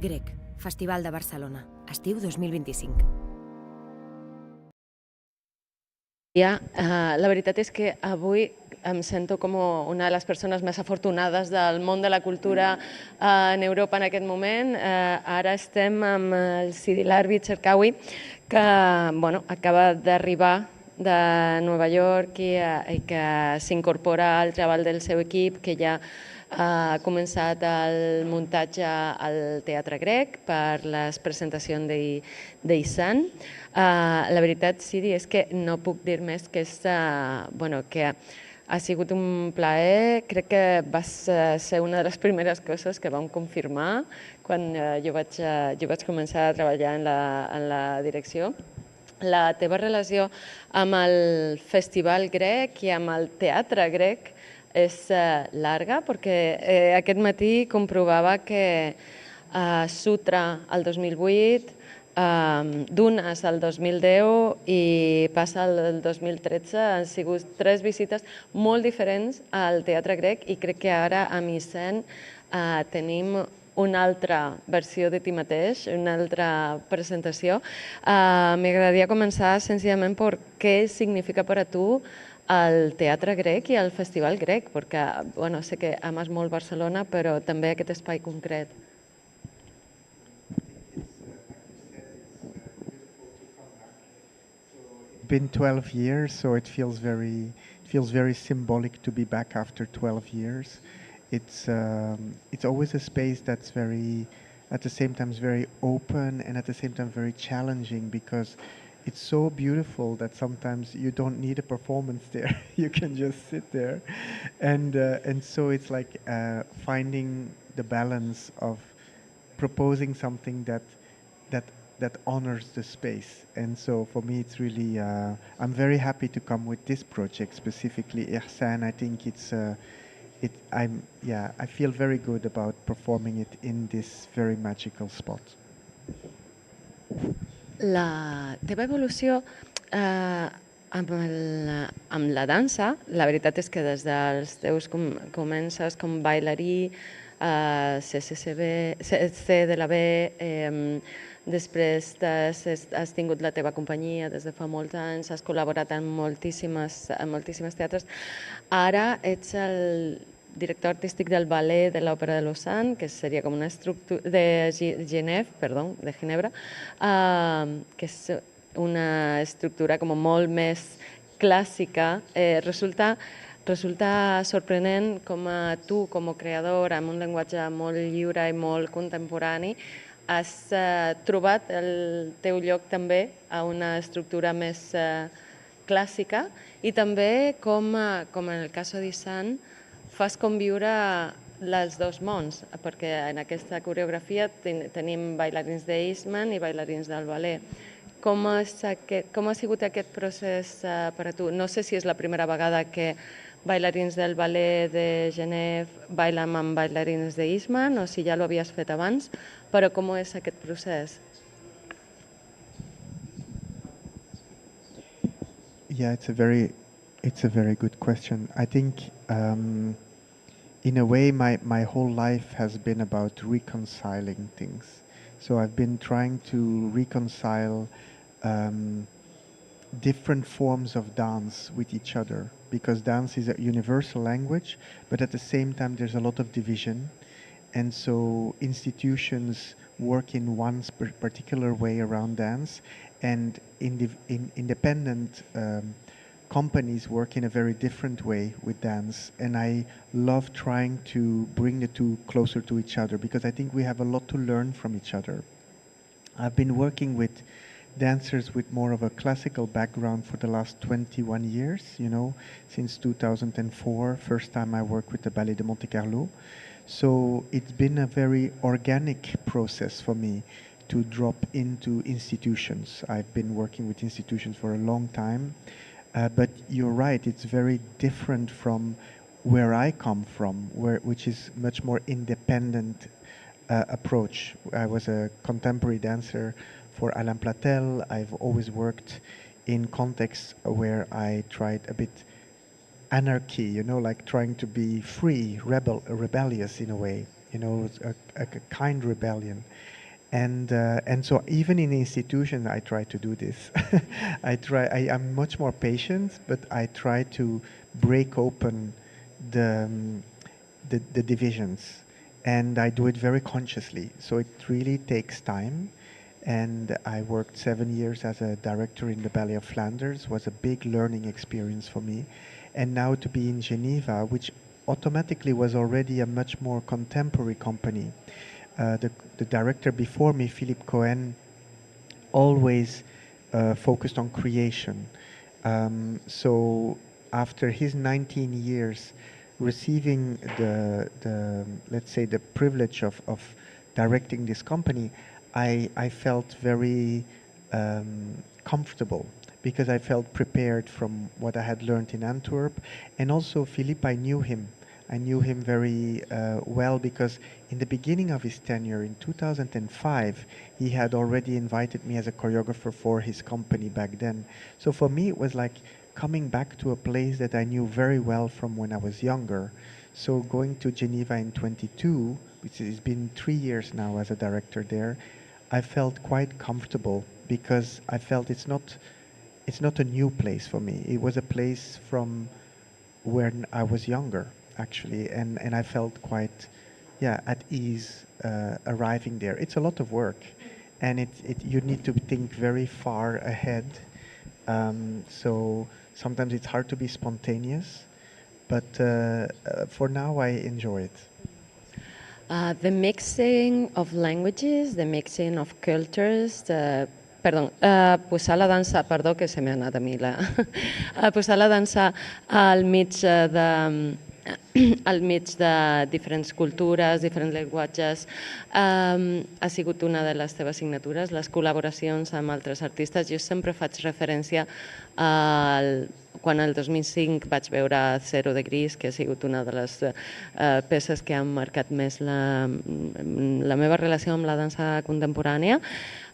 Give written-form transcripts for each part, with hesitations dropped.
Grec, Festival de Barcelona, estiu 2025. La veritat és que avui em sento com una de les persones més afortunades del món de la cultura en Europa en aquest moment. Ara estem amb el Sidi Larbi Cherkaoui, que acaba d'arribar de Nova York i que s'incorpora al treball del seu equip, que ja ha començat el muntatge al Teatre Grec per les presentacions d'Ihsane. La veritat, Sidi, és que no puc dir més que que ha sigut un plaer. Crec que vas ser una de les primeres coses que vam confirmar quan jo vaig començar a treballar en la direcció. La teva relació amb el Festival Grec i amb el Teatre Grec és llarga, perquè aquest matí comprovava que Sutra el 2008, Dunes el 2010 i Passa el 2013 han sigut 3 visites molt diferents al Teatre Grec, i crec que ara a Ihsane tenim una altra versió de ti mateix, una altra presentació. M'agradaria començar senzillament per què significa per a tu el Teatre Grec i el Festival Grec, perquè sé que ames molt Barcelona, però també aquest espai concret. It's been 12 years, so it feels very symbolic to be back after 12 years. It's always a space that's very, at the same time, very open and at the same time very challenging, because it's so beautiful that sometimes you don't need a performance there. You can just sit there, and so it's like finding the balance of proposing something that honors the space. And so for me, it's really I'm very happy to come with this project specifically, Ihsane. I think I feel very good about performing it in this very magical spot. La teva evolució amb la dansa, la veritat és que des dels teus comences com bailarí, C de la B, després has tingut la teva companyia des de fa molts anys, has col·laborat en moltíssimes teatres. Ara ets el director artístic del ballet de l'Òpera de Lausanne, que seria com una estructura de Ginebra, que és una estructura com molt més clàssica. Resulta sorprenent com tu, com a creador, amb un llenguatge molt lliure i molt contemporani, has trobat el teu lloc també a una estructura més clàssica, i també, com en el cas d'Ihsane, fas conviure els dos mons, perquè en aquesta coreografia tenim bailarins d'Ihsane i bailarins del ballet. Com ha sigut aquest procés per a tu? No sé si és la primera vegada que bailarins del ballet de Genève bailen amb bailarins d'Ihsane o si ja ho havies fet abans, però com és aquest procés? Yeah, it's a very good question. I think in a way my whole life has been about reconciling things. So I've been trying to reconcile different forms of dance with each other, because dance is a universal language, but at the same time there's a lot of division, and so institutions work in one particular way around dance, and independent companies work in a very different way with dance. And I love trying to bring the two closer to each other, because I think we have a lot to learn from each other. I've been working with dancers with more of a classical background for the last 21 years, since 2004, first time I worked with the Ballet de Monte Carlo. So it's been a very organic process for me to drop into institutions. I've been working with institutions for a long time, but you're right, it's very different from where I come from, which is much more independent approach. I was a contemporary dancer for Alain Platel. I've always worked in contexts where I tried a bit anarchy, like trying to be free, rebellious in a way. you know, it's a kind rebellion. And so even in institutions, I try to do this. I'm much more patient, but I try to break open the, the divisions. And I do it very consciously. So it really takes time. And I worked 7 years as a director in the Ballet of Flanders, was a big learning experience for me. And now to be in Geneva, which automatically was already a much more contemporary company. The director before me, Philippe Cohen, always focused on creation. So after his 19 years receiving the let's say the privilege of directing this company, I felt very comfortable because I felt prepared from what I had learned in Antwerp. And also Philippe, I knew him. I knew him very well because in the beginning of his tenure in 2005, he had already invited me as a choreographer for his company back then. So for me, it was like coming back to a place that I knew very well from when I was younger. So going to Geneva in 22, which has been 3 years now as a director there, I felt quite comfortable because I felt it's not a new place for me. It was a place from when I was younger, actually, and I felt quite, yeah, at ease arriving there. It's a lot of work, and you need to think very far ahead. So sometimes it's hard to be spontaneous, but for now I enjoy it. The mixing of languages, the mixing of cultures, posar la dansa, perdó que se m'ha anat a mi la... posar la dansa al mig de diferents cultures, diferents llenguatges, ha sigut una de les teves signatures, les col·laboracions amb altres artistes. Jo sempre faig referència quan el 2005 vaig veure Zero de Gris, que ha sigut una de les peces que han marcat més la meva relació amb la dansa contemporània.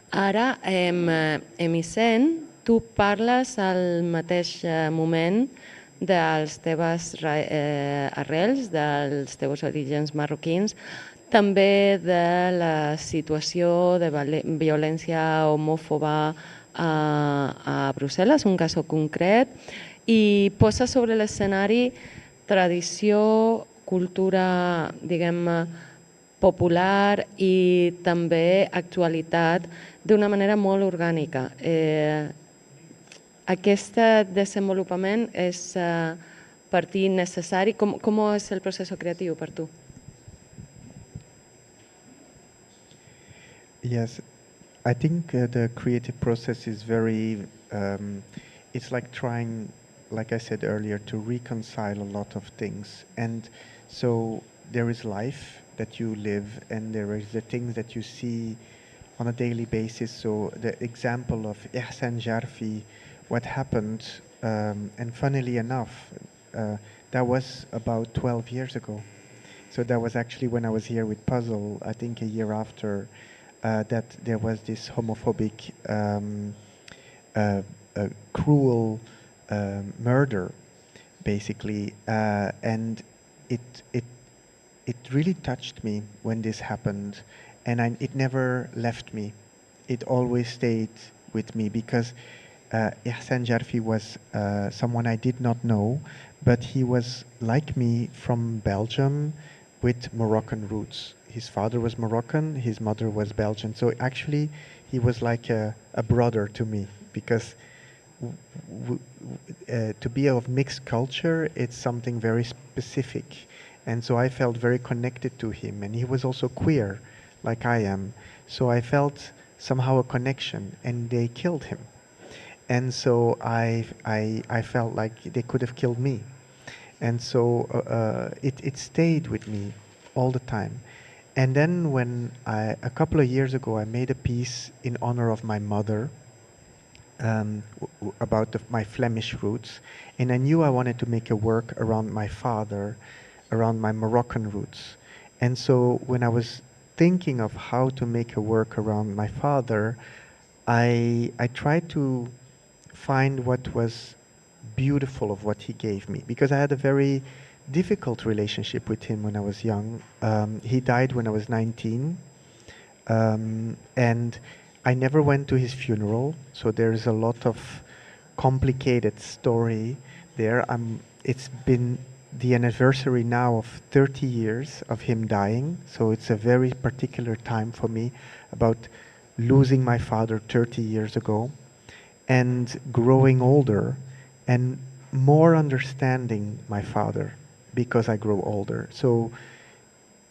Ara, en Ihsane, tu parles al mateix moment dels teves arrels, dels teus orígens marroquins, també de la situació de violència homòfoba a Brussel·les, un cas concret, i posa sobre l'escenari tradició, cultura, diguem-ne, popular i també actualitat d'una manera molt orgànica. Aquest desenvolupament és per ti necessari? Com és el procés creatiu per tu? Yes, I think the creative process is very, it's like trying, like I said earlier, to reconcile a lot of things. And so there is life that you live, and there is the things that you see on a daily basis. So the example of Ihsane Jarfi, what happened, and funnily enough, that was about 12 years ago. So that was actually when I was here with Puzzle, I think a year after, that there was this homophobic, cruel murder, basically, and it really touched me when this happened, and it never left me. It always stayed with me because Ihsane Jarfi was someone I did not know, but he was like me from Belgium with Moroccan roots. His father was Moroccan, his mother was Belgian. So actually he was like a brother to me because to be of mixed culture, it's something very specific. And so I felt very connected to him, and he was also queer, like I am. So I felt somehow a connection, and they killed him. And so I felt like they could have killed me. And so it stayed with me all the time. And then when a couple of years ago, I made a piece in honor of my mother, about my Flemish roots, and I knew I wanted to make a work around my father, around my Moroccan roots. And so when I was thinking of how to make a work around my father, I tried to find what was beautiful of what he gave me, because I had a very difficult relationship with him when I was young. He died when I was 19, and I never went to his funeral, so there's a lot of complicated story there. It's been the anniversary now of 30 years of him dying, so it's a very particular time for me about losing my father 30 years ago and growing older and more understanding my father because I grow older. So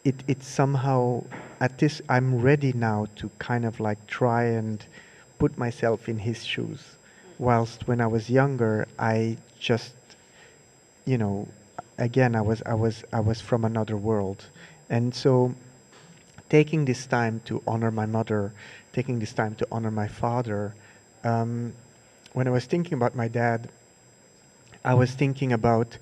it's somehow at this I'm ready now to kind of like try and put myself in his shoes. Whilst when I was younger, I just, you know, again I was from another world. And so taking this time to honor my mother, taking this time to honor my father, when I was thinking about my dad, I was thinking about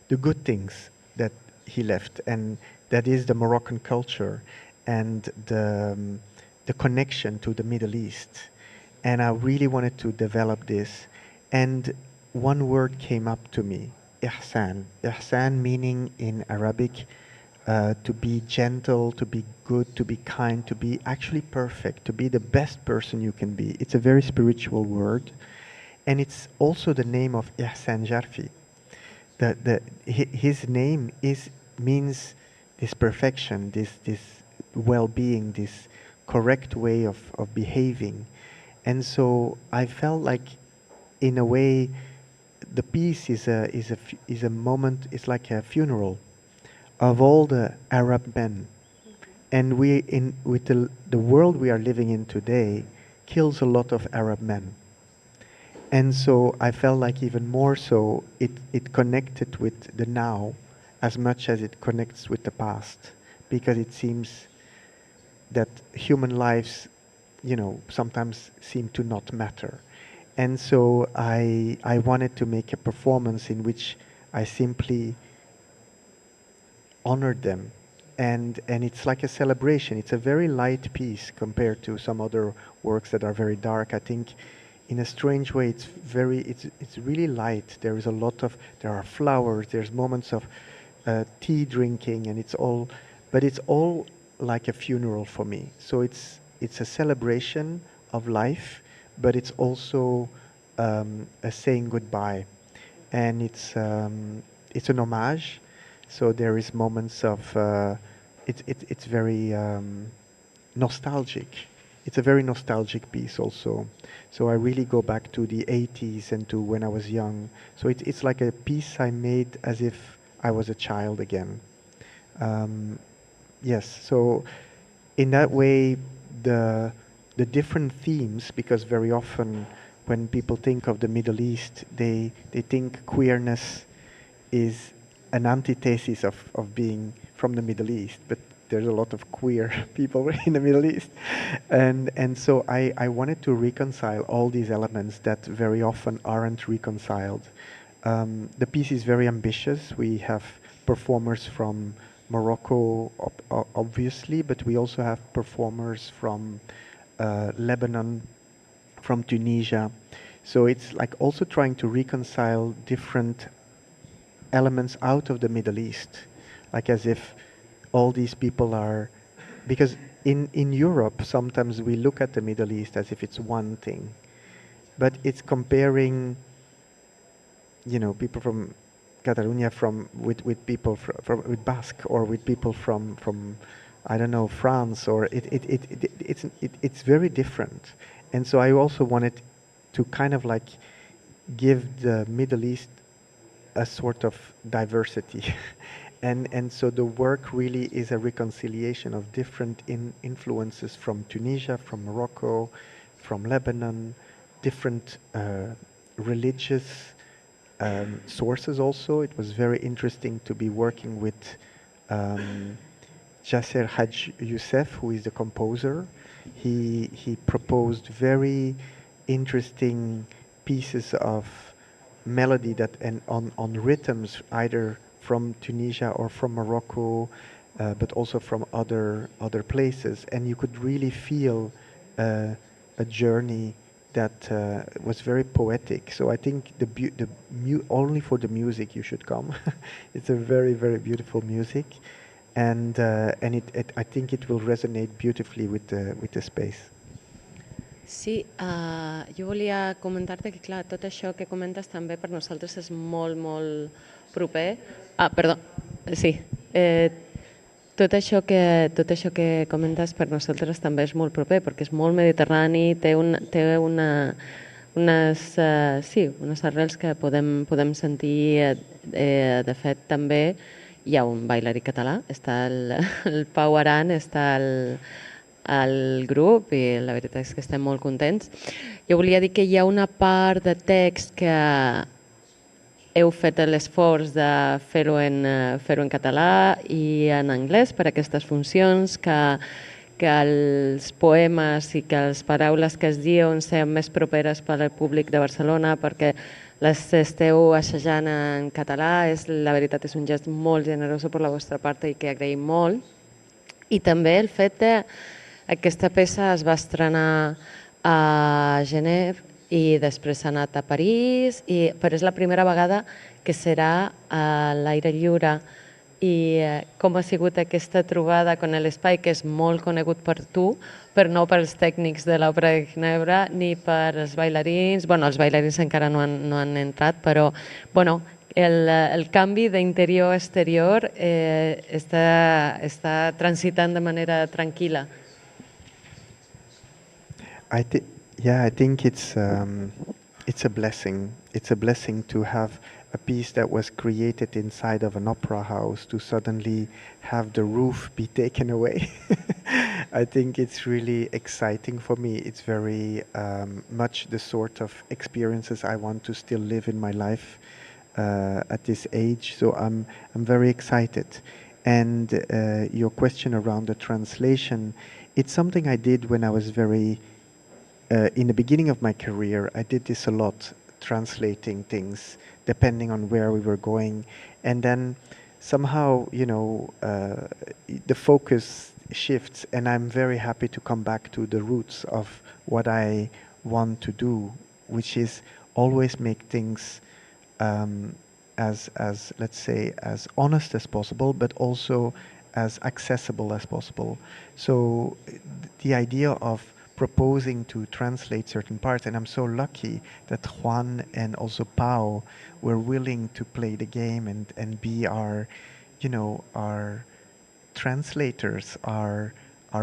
the good things that he left, and that is the Moroccan culture and the connection to the Middle East. And I really wanted to develop this. And one word came up to me, Ihsane. Ihsane meaning in Arabic to be gentle, to be good, to be kind, to be actually perfect, to be the best person you can be. It's a very spiritual word. And it's also the name of Ihsane Jarfi. His name means this perfection, this well-being, this correct way of behaving. And so I felt like, in a way, the piece is a moment, it's like a funeral of all the Arab men. And with the world we are living in today kills a lot of Arab men. And so I felt like even more so, it connected with the now as much as it connects with the past, because it seems that human lives, you know, sometimes seem to not matter. And so I wanted to make a performance in which I simply honored them. And it's like a celebration. It's a very light piece compared to some other works that are very dark. I think in a strange way, it's really light. There are flowers, there's moments of tea drinking, and it's all like a funeral for me. So it's a celebration of life, but it's also a saying goodbye, and it's an homage. So there is moments of it's very nostalgic. It's a very nostalgic piece also. So I really go back to the 80s and to when I was young. So it's like a piece I made as if I was a child again. Yes, so in that way, the different themes, because very often when people think of the Middle East, they think queerness is an antithesis of being from the Middle East, but there's a lot of queer people in the Middle East. And so I wanted to reconcile all these elements that very often aren't reconciled. The piece is very ambitious. We have performers from Morocco, obviously, but we also have performers from Lebanon, from Tunisia. So it's like also trying to reconcile different elements out of the Middle East, like as if all these people are, because in Europe sometimes we look at the Middle East as if it's one thing, but it's comparing, you know, people from Catalonia with people with Basque, or with people from I don't know, France, or it's very different. And so I also wanted to kind of like give the Middle East a sort of diversity. And so the work really is a reconciliation of different influences from Tunisia, from Morocco, from Lebanon, different religious sources also. It was very interesting to be working with Jasser Haj Youssef, who is the composer. He proposed very interesting pieces of melody that and on rhythms either from Tunisia or from Morocco, but also from other places, and you could really feel a journey that was very poetic. So I think only for the music you should come. It's a very, very beautiful music, and I think it will resonate beautifully with the space. Sí, jo volia comentar-te que, clar, tot això que comentes també per nosaltres és molt, molt proper. Perdó, sí. Tot això que comentes per nosaltres també és molt proper, perquè és molt mediterrani, té unes arrels que podem sentir. De fet, també hi ha un bailarí català, està el Pau Aran, està al grup i la veritat és que estem molt contents. Jo volia dir que hi ha una part de text que heu fet l'esforç de fer-ho en català i en anglès per a aquestes funcions, que els poemes i que les paraules que es diuen siguin més properes per al públic de Barcelona, perquè les esteu assajant en català. La veritat és un gest molt generós per la vostra part i que agraïm molt. I també el fet que aquesta peça es va estrenar a Genève i després s'ha anat a París, però és la primera vegada que serà a l'aire lliure. I com ha sigut aquesta trobada amb l'espai, que és molt conegut per tu, però no pels tècnics de l'Òpera de Ginebra ni per els bailarins. Bueno, els bailarins encara no han entrat, però bueno, el canvi d'interior a exterior està transitant de manera tranquil·la. I think it's a blessing. It's a blessing to have a piece that was created inside of an opera house to suddenly have the roof be taken away. I think it's really exciting for me. It's very much the sort of experiences I want to still live in my life at this age. So I'm very excited. And your question around the translation, it's something I did when I was in the beginning of my career. I did this a lot, translating things depending on where we were going, and then somehow, the focus shifts, and I'm very happy to come back to the roots of what I want to do, which is always make things as let's say, as honest as possible, but also as accessible as possible. So the idea of proposing to translate certain parts, and I'm so lucky that Juan and also Pau were willing to play the game and be our translators, our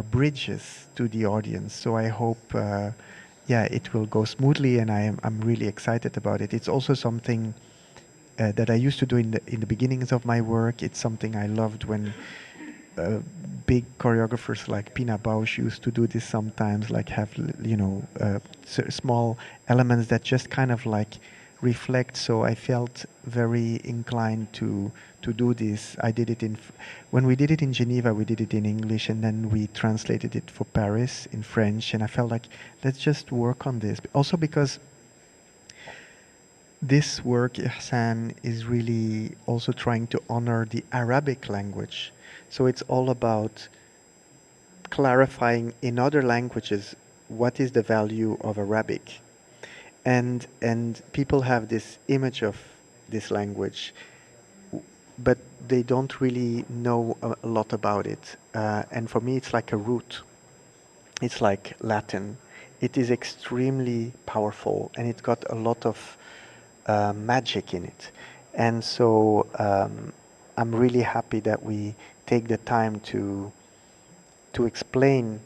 bridges to the audience. So I hope it will go smoothly, and I'm really excited about it. It's also something that I used to do in the beginnings of my work. It's something I loved when big choreographers like Pina Bausch used to do this sometimes, like have small elements that just kind of like reflect. So I felt very inclined to do this. I did it when we did it in Geneva, we did it in English, and then we translated it for Paris in French, and I felt like, let's just work on this. Also because this work, Ihsane, is really also trying to honor the Arabic language. So it's all about clarifying in other languages what is the value of Arabic. And people have this image of this language, but they don't really know a lot about it. And for me, it's like a root. It's like Latin. It is extremely powerful, and it's got a lot of magic in it. And so I'm really happy that we take the time to explain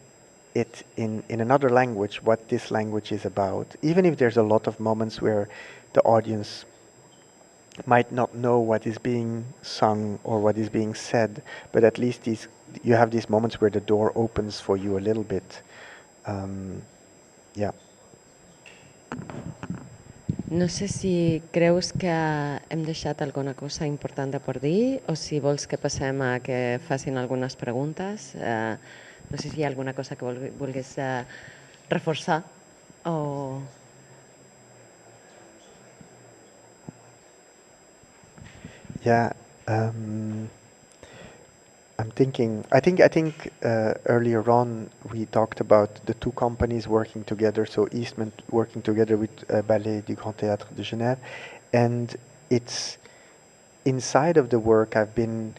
it in another language, what this language is about, even if there's a lot of moments where the audience might not know what is being sung or what is being said, but at least you have these moments where the door opens for you a little bit. No sé si creus que hem deixat alguna cosa important per dir o si vols que passem a que facin algunes preguntes. No sé si hi ha alguna cosa que vulguis reforçar o... I'm thinking. I think earlier on we talked about the two companies working together. So Eastman working together with Ballet du Grand Théâtre de Genève, and it's inside of the work I've been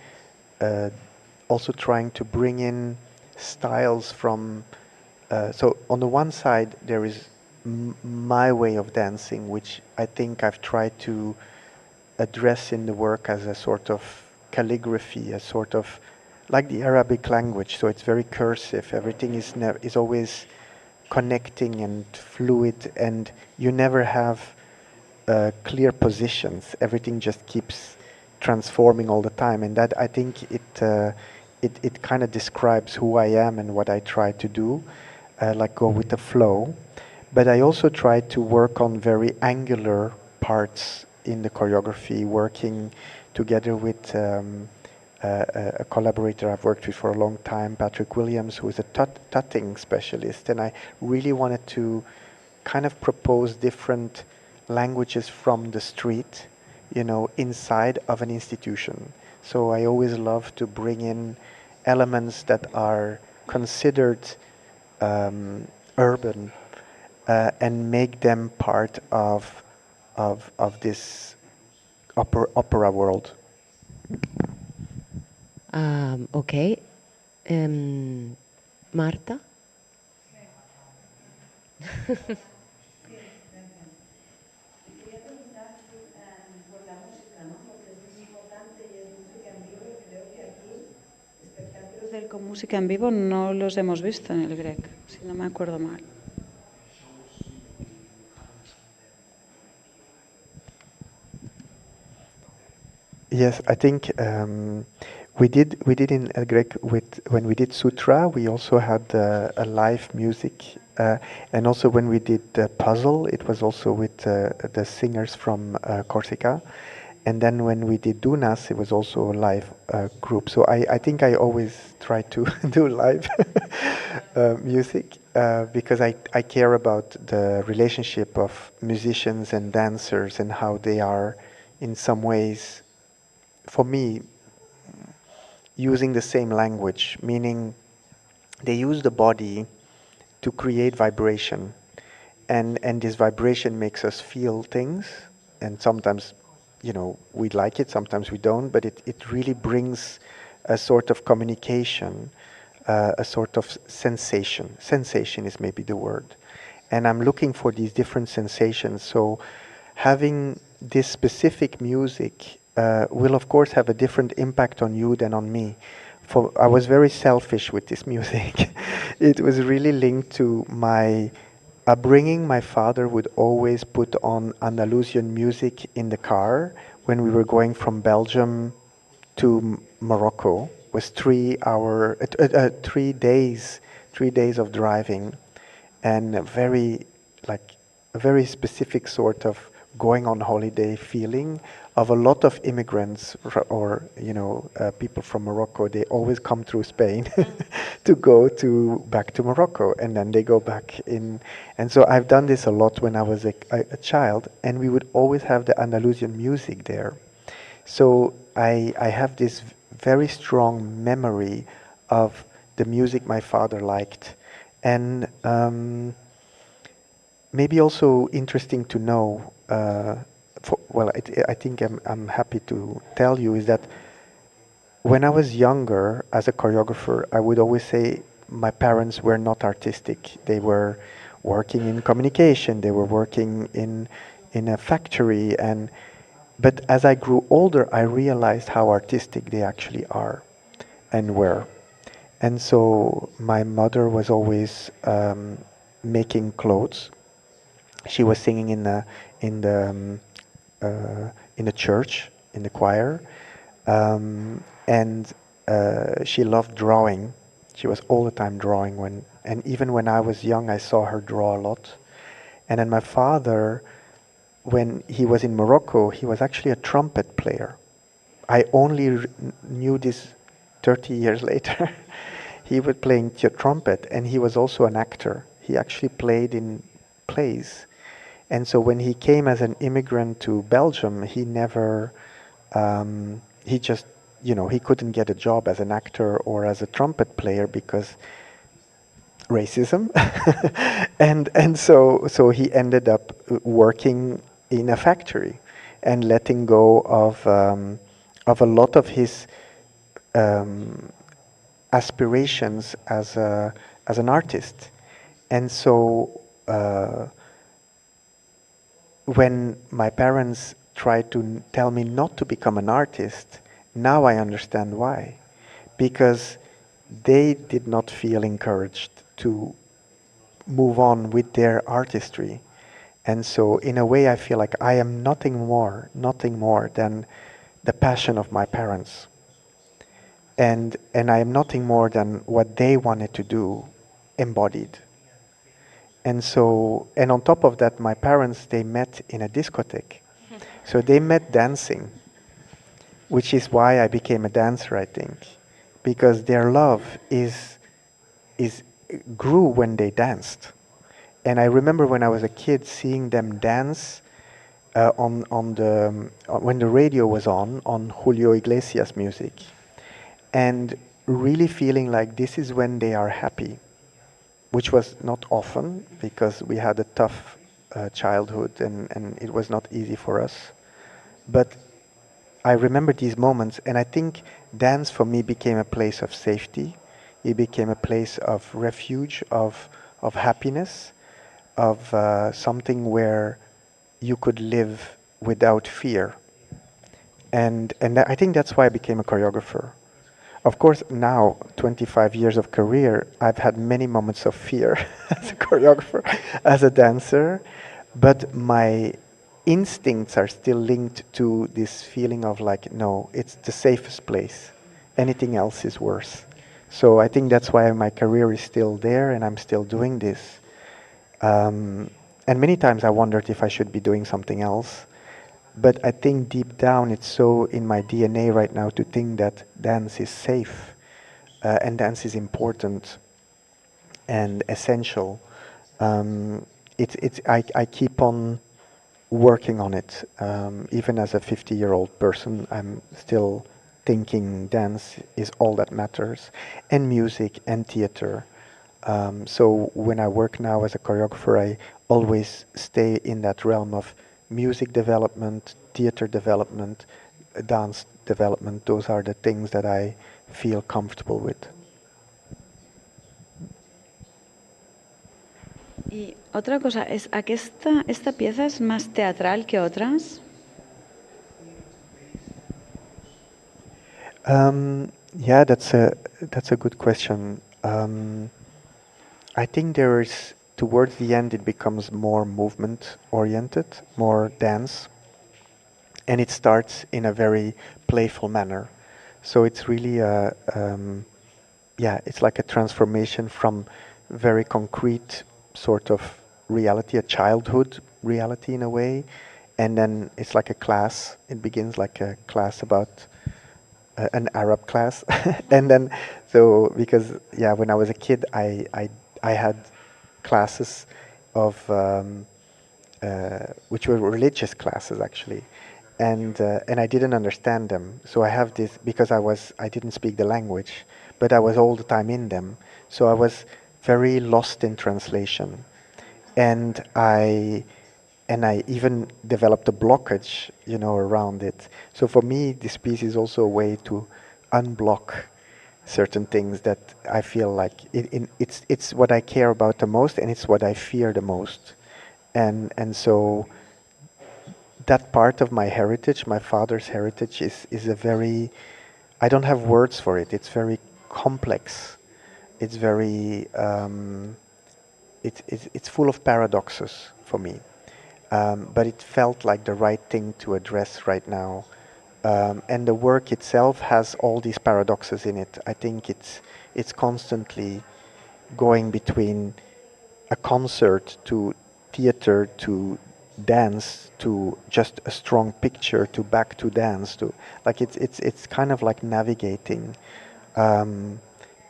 uh, also trying to bring in styles from. So on the one side there is my way of dancing, which I think I've tried to address in the work as a sort of calligraphy, a sort of like the Arabic language. So it's very cursive. Everything is always connecting and fluid, and you never have clear positions. Everything just keeps transforming all the time, and that I think it kind of describes who I am and what I try to do, like go with the flow. But I also try to work on very angular parts in the choreography, working together with a collaborator I've worked with for a long time, Patrick Williams, who is a tutting specialist. And I really wanted to kind of propose different languages from the street, you know, inside of an institution. So I always love to bring in elements that are considered urban and make them part of this opera world. Okay. Marta? Con música en vivo no los hemos visto en el Grec, si no me acuerdo mal. Yes, I think we did in El Grec with when we did Sutra. We also had a live music, and also when we did the puzzle, it was also with the singers from Corsica. And then when we did Dunas, it was also a live group. So I think I always try to do live music because I care about the relationship of musicians and dancers and how they are in some ways, for me, using the same language, meaning they use the body to create vibration, and this vibration makes us feel things, and sometimes, you know, we like it, sometimes we don't, but it really brings a sort of communication, a sort of sensation. Sensation is maybe the word. And I'm looking for these different sensations. So having this specific music will of course have a different impact on you than on me. I was very selfish with this music. It was really linked to my upbringing. My father would always put on Andalusian music in the car when we were going from Belgium to Morocco. It was 3 days of driving, and a very specific sort of going on holiday feeling of a lot of immigrants or people from Morocco. They always come through Spain to go back to Morocco, and then they go back in. And so I've done this a lot when I was a child, and we would always have the Andalusian music there. So I have this very strong memory of the music my father liked. And maybe also interesting to know, I think I'm happy to tell you, is that when I was younger as a choreographer, I would always say my parents were not artistic. They were working in communication, they were working in a factory, but as I grew older, I realized how artistic they actually are and were. And so my mother was always making clothes. She was singing in the church, in the choir, and she loved drawing. She was all the time drawing. And even when I was young, I saw her draw a lot. And then my father, when he was in Morocco, he was actually a trumpet player. I only knew this 30 years later. He was playing trumpet, and he was also an actor. He actually played in plays. And so when he came as an immigrant to Belgium, he never, he just he couldn't get a job as an actor or as a trumpet player because racism, and so he ended up working in a factory and letting go of a lot of his aspirations as an artist. And so when my parents tried to tell me not to become an artist, now I understand why. Because they did not feel encouraged to move on with their artistry. And so in a way I feel like I am nothing more than the passion of my parents. And I am nothing more than what they wanted to do embodied. And so, and on top of that, my parents, they met in a discotheque. So they met dancing, which is why I became a dancer, I think. Because their love grew when they danced. And I remember when I was a kid seeing them dance when the radio was on Julio Iglesias music. And really feeling like this is when they are happy, which was not often because we had a tough childhood and it was not easy for us. But I remember these moments, and I think dance for me became a place of safety. It became a place of refuge, of happiness, of something where you could live without fear. And I think that's why I became a choreographer. Of course, now, 25 years of career, I've had many moments of fear as a choreographer, as a dancer, but my instincts are still linked to this feeling of like, no, it's the safest place. Anything else is worse. So I think that's why my career is still there and I'm still doing this. And many times I wondered if I should be doing something else. But I think deep down it's so in my DNA right now to think that dance is safe and dance is important and essential. I keep on working on it. Even as a 50-year-old person, I'm still thinking dance is all that matters, and music and theater. So when I work now as a choreographer, I always stay in that realm of music development, theater development, dance development. Those are the things that I feel comfortable with. Y otra cosa, ¿esta pieza es más teatral que otras? Yeah, that's a good question. I think towards the end it becomes more movement oriented, more dance, and it starts in a very playful manner. So it's really it's like a transformation from very concrete sort of reality, a childhood reality in a way, and then it's like a class. It begins like a class about an Arab class, and then because when I was a kid, I had classes of which were religious classes actually, and I didn't understand them. So I have this because I didn't speak the language, but I was all the time in them. So I was very lost in translation, and I even developed a blockage, around it. So for me, this piece is also a way to unblock certain things that I feel like it's what I care about the most, and it's what I fear the most, and so that part of my heritage, my father's heritage, is a very, I don't have words for it. It's very complex. It's very it's full of paradoxes for me. But it felt like the right thing to address right now. And the work itself has all these paradoxes in it. I think it's constantly going between a concert to theater to dance to just a strong picture to back to dance to like it's kind of like navigating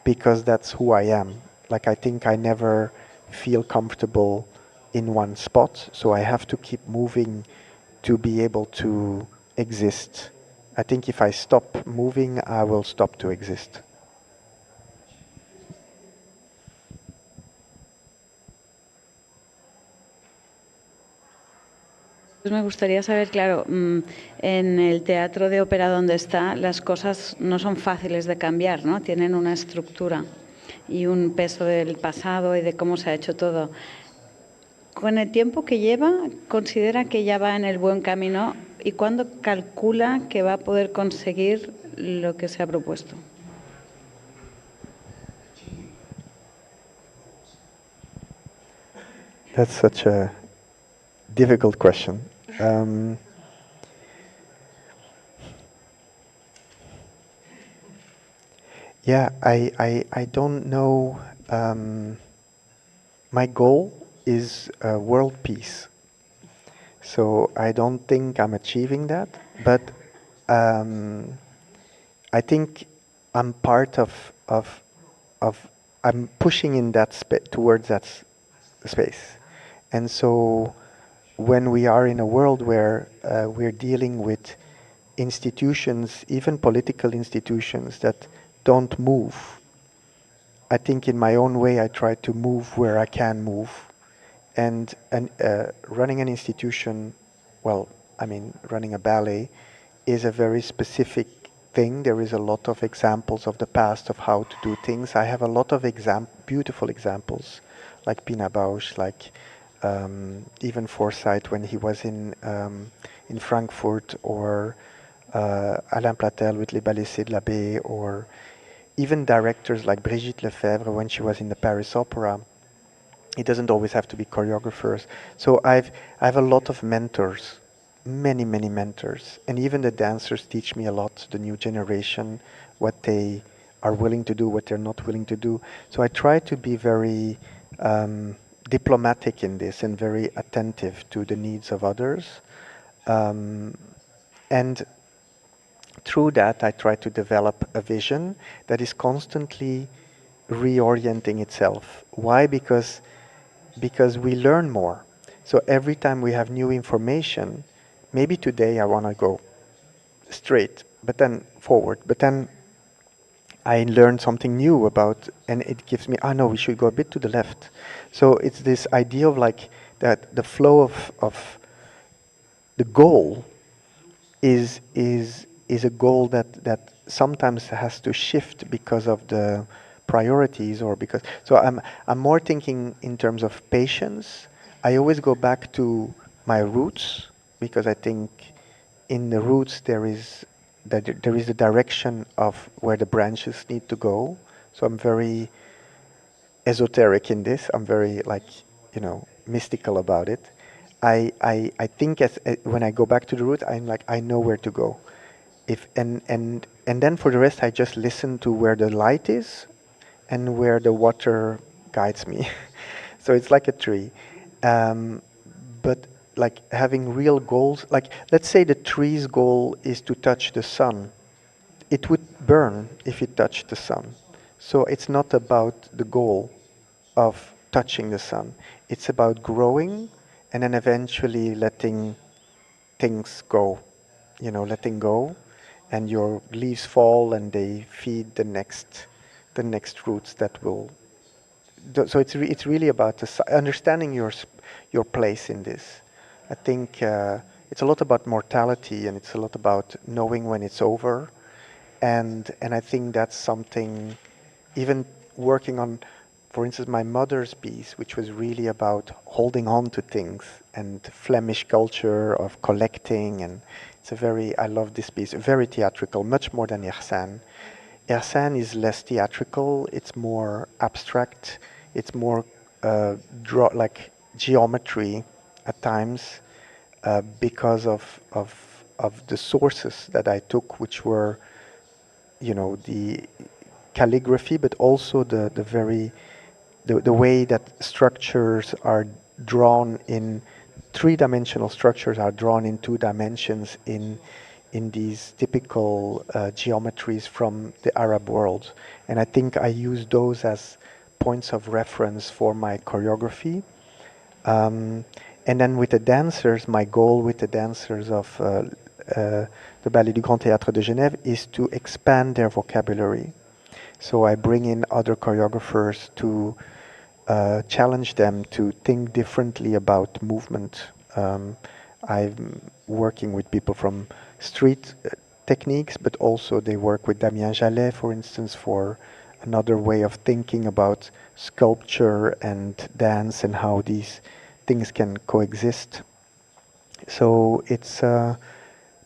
because that's who I am. Like I think I never feel comfortable in one spot, so I have to keep moving to be able to exist I think if I stop moving, I will stop to exist. Me gustaría saber, claro, en el teatro de ópera donde está, las cosas no son fáciles de cambiar, ¿no? Tienen una estructura y un peso del pasado y de cómo se ha hecho todo. Con el tiempo que lleva, ¿considera que ya va en el buen camino? ¿Y cuándo calcula que va a poder conseguir lo que se ha propuesto? That's such a difficult question. Yeah, I don't know. My goal is world peace. So I don't think I'm achieving that, but I think I'm part of I'm pushing in that towards that space. And so when we are in a world where we're dealing with institutions, even political institutions, that don't move, I think in my own way I try to move where I can move. And running an institution, well, I mean, running a ballet is a very specific thing. There is a lot of examples of the past of how to do things. I have a lot of beautiful examples, like Pina Bausch, like even Forsyth when he was in Frankfurt, or Alain Platel with Les Ballets de la Baie, or even directors like Brigitte Lefebvre when she was in the Paris Opera. It doesn't always have to be choreographers. So I have a lot of mentors, many mentors, and even the dancers teach me a lot. The new generation, what they are willing to do, what they're not willing to do. So I try to be very diplomatic in this and very attentive to the needs of others, and through that I try to develop a vision that is constantly reorienting itself. Why? Because we learn more. So every time we have new information, maybe today I want to go straight, but then forward, but then I learn something new about, and it gives me, no, we should go a bit to the left. So it's this idea of like that the flow of the goal is a goal that sometimes has to shift because of the priorities, or because, so I'm more thinking in terms of patience. I always go back to my roots, because I think in the roots there is the direction of where the branches need to go. So I'm very esoteric in this. I'm very mystical about it. I think when I go back to the roots, I'm like, I know where to go. And then for the rest I just listen to where the light is and where the water guides me. So it's like a tree. But like having real goals, like let's say the tree's goal is to touch the sun. It would burn if it touched the sun. So it's not about the goal of touching the sun. It's about growing and then eventually letting things go, letting go, and your leaves fall and they feed the next roots that will. So it's really about understanding your place in this. I think it's a lot about mortality, and it's a lot about knowing when it's over, and I think that's something. Even working on, for instance, my mother's piece, which was really about holding on to things and Flemish culture of collecting, and I love this piece, very theatrical, much more than Ihsane. Ihsane is less theatrical, it's more abstract, it's more like geometry at times, because of the sources that I took, which were, the calligraphy, but also the way that structures are drawn in three-dimensional structures are drawn in 2 dimensions in these typical geometries from the Arab world. And I think I use those as points of reference for my choreography. And then with the dancers, my goal with the dancers of the Ballet du Grand Théâtre de Genève is to expand their vocabulary. So I bring in other choreographers to challenge them to think differently about movement. I'm working with people from street techniques, but also they work with Damien Jallet, for instance, for another way of thinking about sculpture and dance and how these things can coexist. So it's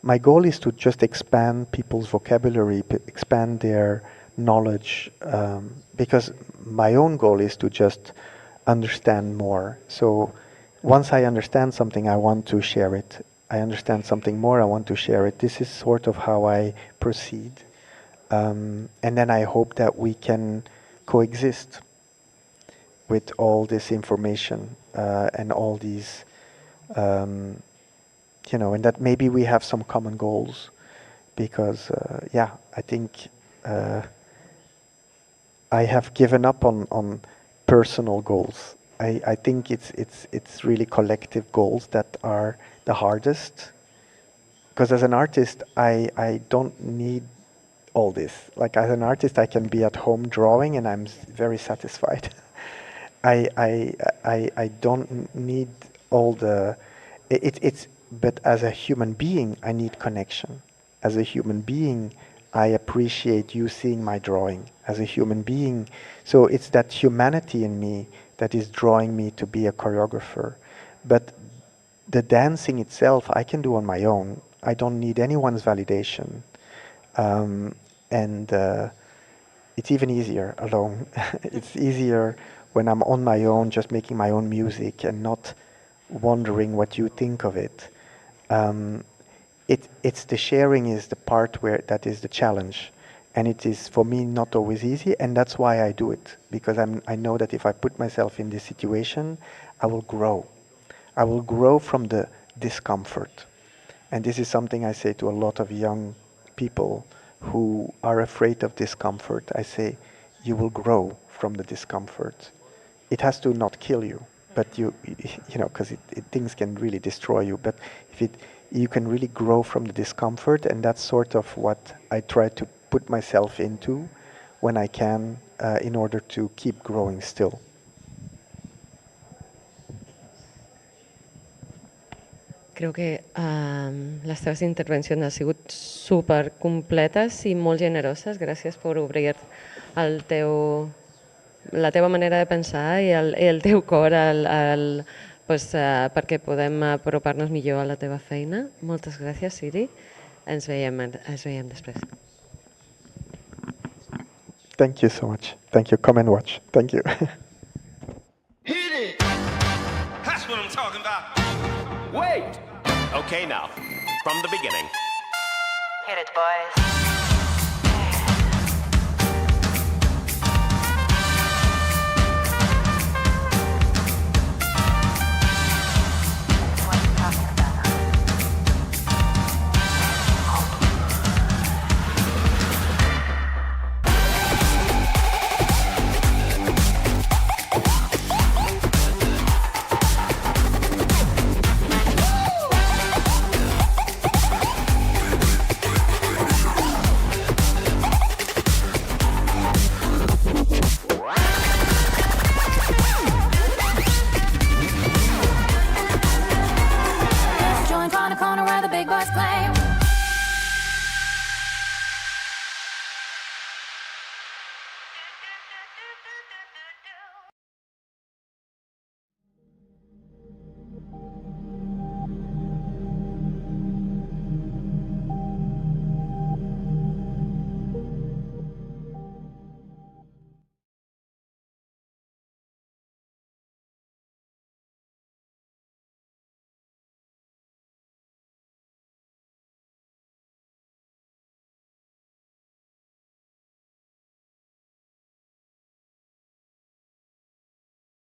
my goal is to just expand people's vocabulary, expand their knowledge, because my own goal is to just understand more. So once I understand something, I want to share it. I understand something more, I want to share it. This is sort of how I proceed. And then I hope that we can coexist with all this information and all these, and that maybe we have some common goals. Because, I think I have given up on personal goals. I think it's really collective goals that are the hardest. Because as an artist, I don't need all this. Like as an artist, I can be at home drawing and I'm very satisfied. I don't need all the. But as a human being, I need connection. As a human being, I appreciate you seeing my drawing. As a human being, so it's that humanity in me that is drawing me to be a choreographer. But the dancing itself, I can do on my own. I don't need anyone's validation. And it's even easier alone. It's easier when I'm on my own, just making my own music and not wondering what you think of it. It's the sharing is the part where that is the challenge. And it is, for me, not always easy, and that's why I do it. Because I know that if I put myself in this situation, I will grow. I will grow from the discomfort. And this is something I say to a lot of young people who are afraid of discomfort. I say, you will grow from the discomfort. It has to not kill you, but because things can really destroy you. But you can really grow from the discomfort, and that's sort of what I try to put myself into when I can, in order to keep growing still. Crec que les teves intervencions han sigut super completes i molt generoses. Gràcies per obrir la teva manera de pensar i el teu cor perquè podem apropar-nos millor a la teva feina. Moltes gràcies, Sidi. Ens veiem després. Thank you so much. Thank you. Come and watch. Thank you. Hit it! That's what I'm talking about. Wait! Okay, now, from the beginning. Hit it, boys.